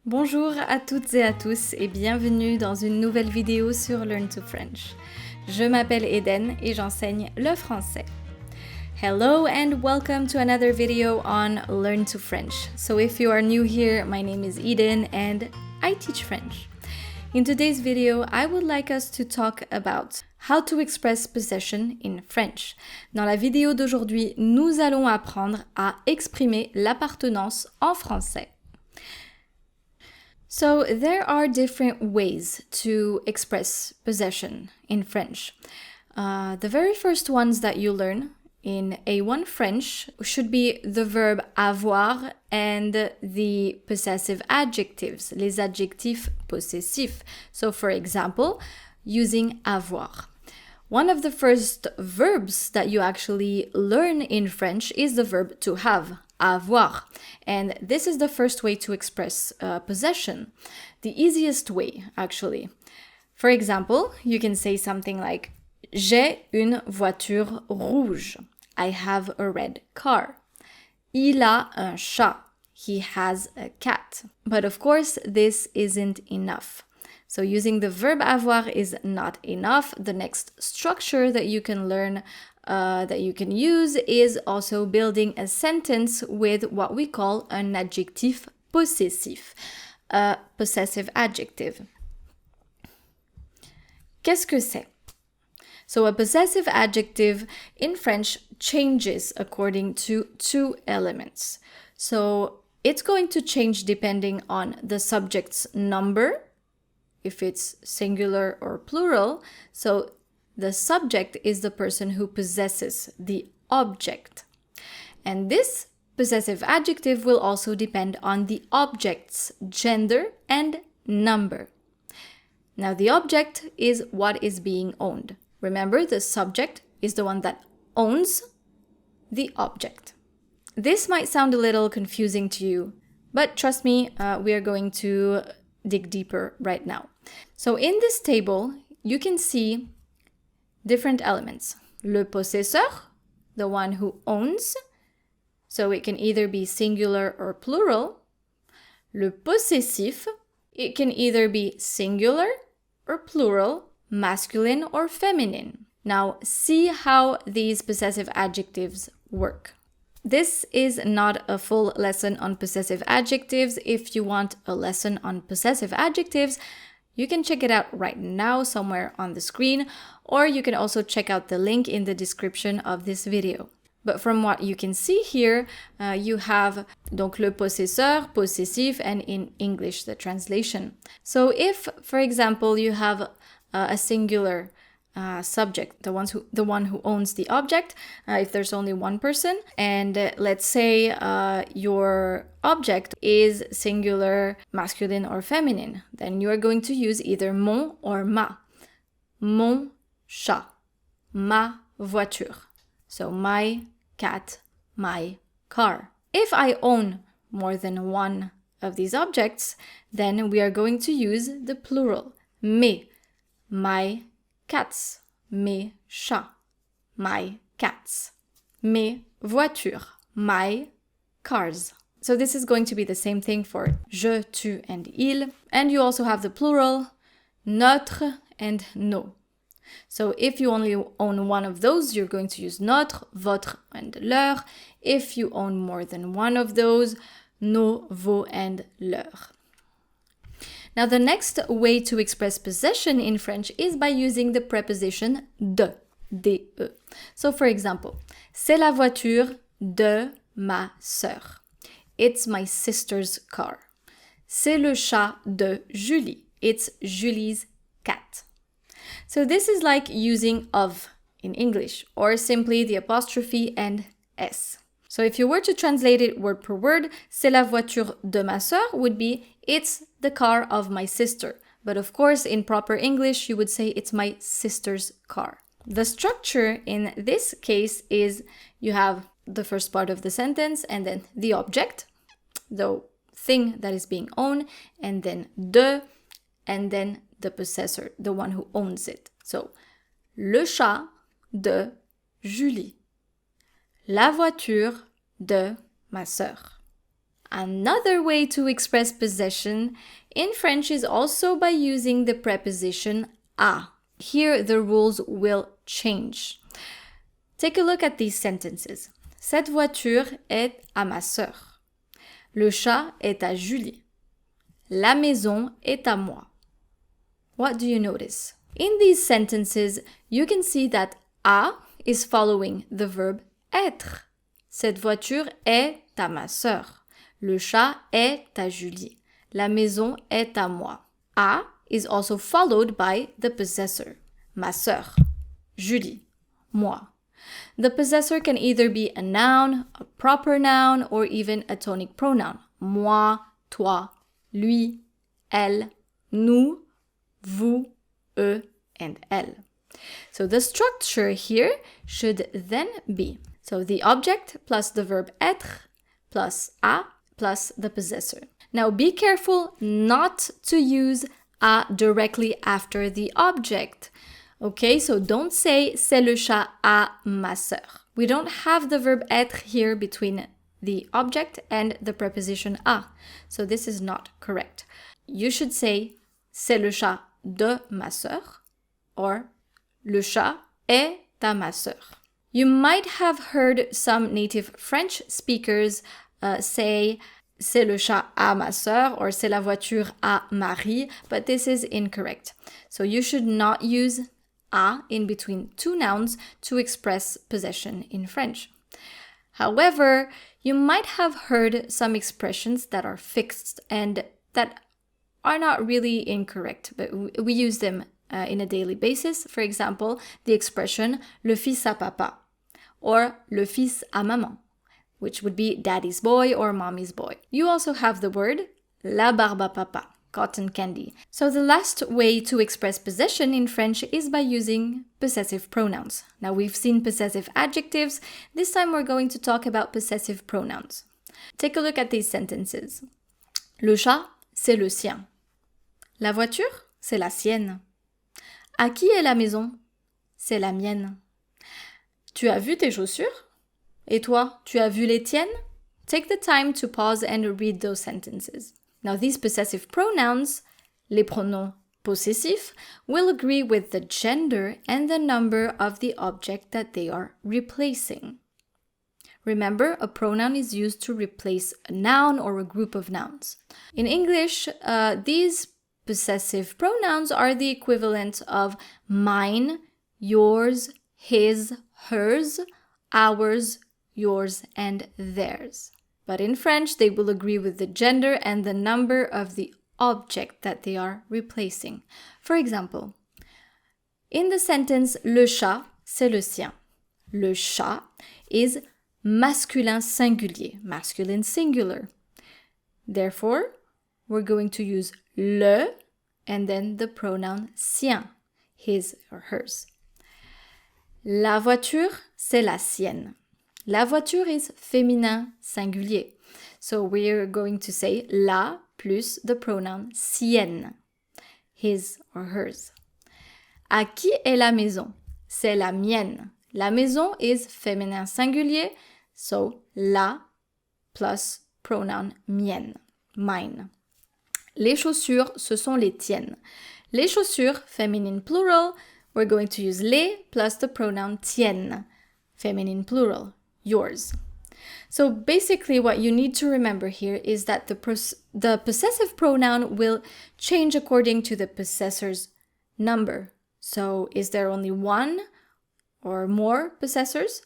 Bonjour à toutes et à tous et bienvenue dans une nouvelle vidéo sur Learn to French. Je m'appelle Eden et j'enseigne le français. Hello and welcome to another video on Learn to French. So if you are new here, my name is Eden and I teach French. In today's video, I would like us to talk about how to express possession in French. Dans la vidéo d'aujourd'hui, nous allons apprendre à exprimer l'appartenance en français. So there are different ways to express possession in French. The very first ones that you learn in A1 French should be the verb avoir and the possessive adjectives, les adjectifs possessifs. So for example, using avoir. One of the first verbs that you actually learn in French is the verb to have, avoir. And this is the first way to express possession. The easiest way, actually. For example, you can say something like, j'ai une voiture rouge. I have a red car. Il a un chat. He has a cat. But of course, this isn't enough. So using the verb avoir is not enough. The next structure that you can learn, that you can use is also building a sentence with what we call an adjectif possessif, a possessive adjective. Qu'est-ce que c'est? So a possessive adjective in French changes according to two elements. So it's going to change depending on the subject's number, if it's singular or plural. So the subject is the person who possesses the object. And this possessive adjective will also depend on the object's gender and number. Now the object is what is being owned. Remember, the subject is the one that owns the object. This might sound a little confusing to you, but trust me, we are going to dig deeper right now. So in this table, you can see different elements. Le possesseur, the one who owns, so it can either be singular or plural. Le possessif, it can either be singular or plural, masculine or feminine. Now, see how these possessive adjectives work. This is not a full lesson on possessive adjectives. If you want a lesson on possessive adjectives, you can check it out right now somewhere on the screen, or you can also check out the link in the description of this video. But from what you can see here, you have donc le possesseur, possessif, and in English, the translation. So if, for example, you have a singular subject, the one who owns the object, if there's only one person, and let's say your object is singular, masculine or feminine, then you are going to use either mon or ma. Mon chat, ma voiture. So my cat, my car. If I own more than one of these objects, then we are going to use the plural, mes, my cats, mes chats, my cats, mes voitures, my cars. So this is going to be the same thing for je, tu, and il. And you also have the plural, notre and nos. So if you only own one of those, you're going to use notre, votre, and leur. If you own more than one of those, nos, vos, and leur. Now the next way to express possession in French is by using the preposition de, de. So for example, c'est la voiture de ma sœur. It's my sister's car. C'est le chat de Julie. It's Julie's cat. So this is like using of in English, or simply the apostrophe and s. So if you were to translate it word per word, c'est la voiture de ma sœur would be it's the car of my sister. But of course, in proper English, you would say it's my sister's car. The structure in this case is you have the first part of the sentence and then the object, the thing that is being owned, and then de, and then the possessor, the one who owns it. So, le chat de Julie. La voiture de ma sœur. Another way to express possession in French is also by using the preposition à. Here the rules will change. Take a look at these sentences. Cette voiture est à ma sœur. Le chat est à Julie. La maison est à moi. What do you notice? In these sentences, you can see that à is following the verb être. Cette voiture est à ma sœur. Le chat est à Julie. La maison est à moi. À is also followed by the possessor. Ma sœur. Julie. Moi. The possessor can either be a noun, a proper noun, or even a tonic pronoun. Moi, toi, lui, elle, nous, vous, eux, and elle. So the structure here should then be, so the object plus the verb être plus à plus the possessor. Now be careful not to use à directly after the object. Okay, so don't say c'est le chat à ma sœur. We don't have the verb être here between the object and the preposition à. So this is not correct. You should say c'est le chat de ma sœur or le chat est à ma sœur. You might have heard some native French speakers say c'est le chat à ma sœur or c'est la voiture à Marie, but this is incorrect. So you should not use à in between two nouns to express possession in French. However, you might have heard some expressions that are fixed and that are not really incorrect, but we use them in a daily basis. For example, the expression le fils à papa or le fils à maman, which would be daddy's boy or mommy's boy. You also have the word la barbe à papa, cotton candy. So the last way to express possession in French is by using possessive pronouns. Now we've seen possessive adjectives. This time we're going to talk about possessive pronouns. Take a look at these sentences. Le chat, c'est le sien. La voiture, c'est la sienne. À qui est la maison? C'est la mienne. Tu as vu tes chaussures? Et toi, tu as vu les tiennes? Take the time to pause and read those sentences. Now these possessive pronouns, les pronoms possessifs, will agree with the gender and the number of the object that they are replacing. Remember, a pronoun is used to replace a noun or a group of nouns. In English, these possessive pronouns are the equivalent of mine, yours, his, hers, ours, yours, and theirs. But in French, they will agree with the gender and the number of the object that they are replacing. For example, in the sentence le chat, c'est le sien. Le chat is masculin singulier, masculine singular. Therefore, we're going to use le and then the pronoun sien, his or hers. La voiture, c'est la sienne. La voiture is féminin singulier. So we're going to say la plus the pronoun sienne, his or hers. À qui est la maison? C'est la mienne. La maison is féminin singulier, so la plus pronoun mienne, mine. Les chaussures, ce sont les tiennes. Les chaussures, feminine plural, we're going to use les plus the pronoun tienne, feminine plural, yours. So basically what you need to remember here is that the possessive pronoun will change according to the possessor's number. So is there only one or more possessors?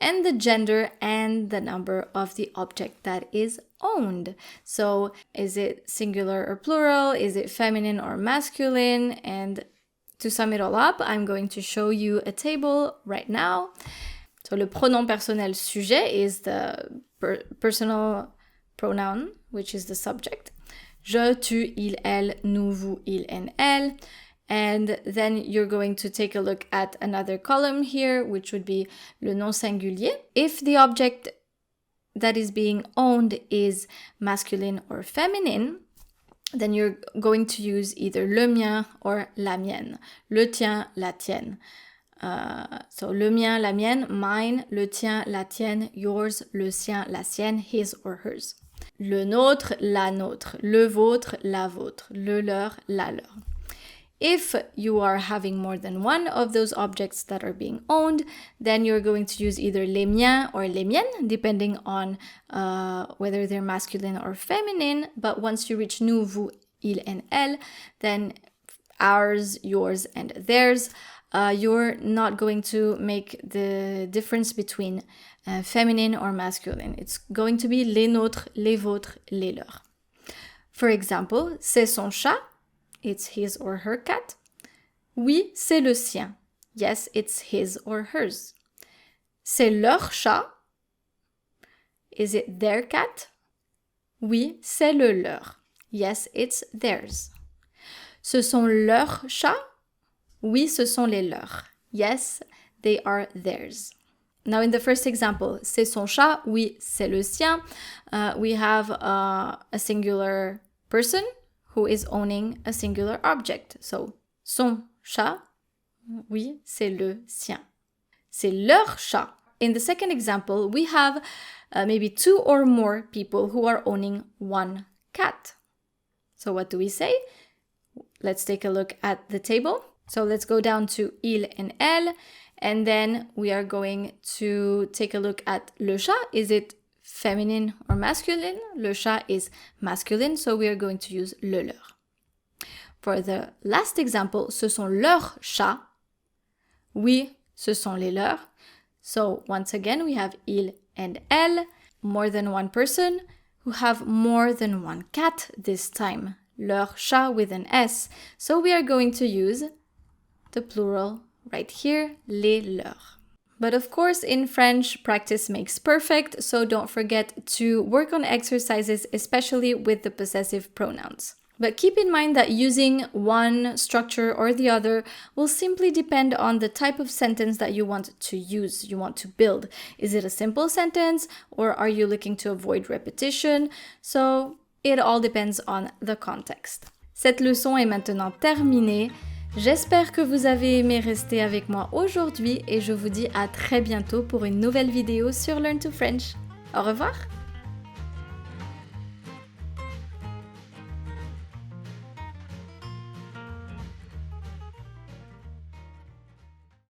And the gender and the number of the object that is owned. So is it singular or plural? Is it feminine or masculine? And to sum it all up, I'm going to show you a table right now. So le pronom personnel sujet is the personal pronoun, which is the subject. Je, tu, il, elle, nous, vous, il, and elle. And then you're going to take a look at another column here, which would be le nom singulier. If the object that is being owned is masculine or feminine, then you're going to use either le mien or la mienne. Le tien, la tienne. So le mien, la mienne, mine, le tien, la tienne, yours, le sien, la sienne, his or hers. le nôtre, la nôtre, le vôtre, la vôtre, le leur, la leur. If you are having more than one of those objects that are being owned, then you're going to use either les miens or les miennes, depending on whether they're masculine or feminine. But once you reach nous, vous, il and elle, then ours, yours, and theirs, you're not going to make the difference between feminine or masculine. It's going to be les nôtres, les vôtres, les leurs. For example, c'est son chat. It's his or her cat. Oui, c'est le sien. Yes, it's his or hers. C'est leur chat. Is it their cat? Oui, c'est le leur. Yes, it's theirs. Ce sont leurs chats. Oui, ce sont les leurs. Yes, they are theirs. Now, in the first example, c'est son chat. Oui, c'est le sien. We have a singular person who is owning a singular object. So, son chat. Oui, c'est le sien. C'est leur chat. In the second example, we have maybe two or more people who are owning one cat. So what do we say? Let's take a look at the table. So let's go down to il and elle, and then we are going to take a look at le chat. Is it feminine or masculine? Le chat is masculine, so we are going to use le leur. For the last example, ce sont leurs chats. Oui, ce sont les leurs. So once again, we have il and elle, more than one person who have more than one cat this time. Leur chat with an S. So we are going to use the plural right here, les leurs. But of course, in French, practice makes perfect, so don't forget to work on exercises, especially with the possessive pronouns. But keep in mind that using one structure or the other will simply depend on the type of sentence that you want to use, you want to build. Is it a simple sentence, or are you looking to avoid repetition? So it all depends on the context. Cette leçon est maintenant terminée. J'espère que vous avez aimé rester avec moi aujourd'hui et je vous dis à très bientôt pour une nouvelle vidéo sur Learn to French. Au revoir!